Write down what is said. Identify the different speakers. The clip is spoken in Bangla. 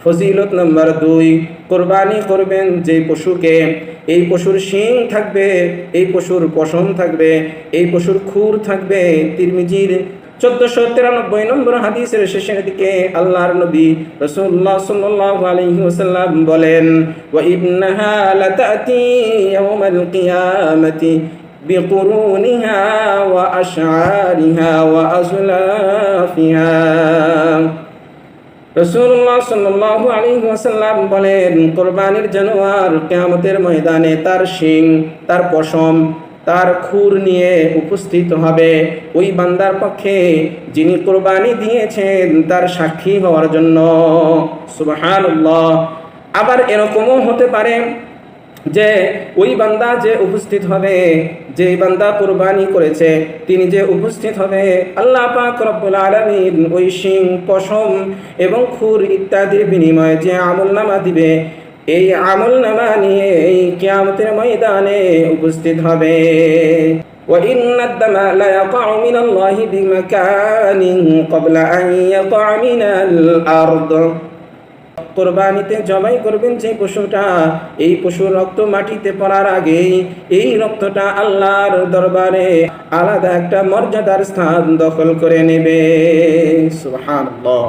Speaker 1: ফজিলত নাম্বার 2, কোরবানি করবেন যে পশুকে, এই পশুর শিং থাকবে, এই পশুর পশম থাকবে, এই পশুর খুর থাকবে। তিরমিজির 1493 নম্বর হাদিসের শেষের দিকে আল্লাহর নবী রাসূলুল্লাহ সাল্লাল্লাহু আলাইহি ওয়াসাল্লাম বলেন, ওয়া ইন্নাহা লাতাতি ইয়াউমাল কিয়ামাতি বিকুরুনিহা ওয়া আশআরিহা ওয়া আজলাফিহা। রাসূলুল্লাহ সাল্লাল্লাহু আলাইহি ওয়াসাল্লাম বলেন, কুরবানির জানোয়ার কিয়ামতের ময়দানে তার শিং, তার পশম, তার খুর নিয়ে উপস্থিত হবে ওই বান্দার পক্ষে যিনি কুরবানি দিয়েছেন তার সাক্ষী হওয়ার জন্য। সুবহানাল্লাহ। আবার এরকমও হতে পারে যে ওই বান্দা যে উপস্থিত হবে, যে বান্দা কুরবানি করেছে তিনি যে উপস্থিত হবে, আল্লাহ পাক রব্বুল আলামিন ওই শিং, পশম এবং খুর ইত্যাদির বিনিময়ে যে আমলনামা দিবে, এই আমলনামা নিয়ে এই কিয়ামতের ময়দানে উপস্থিত হবে। وَإِنَّ الدَّمَ لَيَقَعُ مِنَ اللَّهِ بِمَكَانٍ قَبْلَ أَنْ يَقَعَ مِنَ الْأَرْضِ। কোরবানিতে জবাই করবেন যে পশুটা, এই পশুর রক্ত মাটিতে পড়ার আগেই এই রক্তটা আল্লাহর দরবারে আলাদা একটা মর্যাদার স্থান দখল করে নেবে। সুবহানাল্লাহ।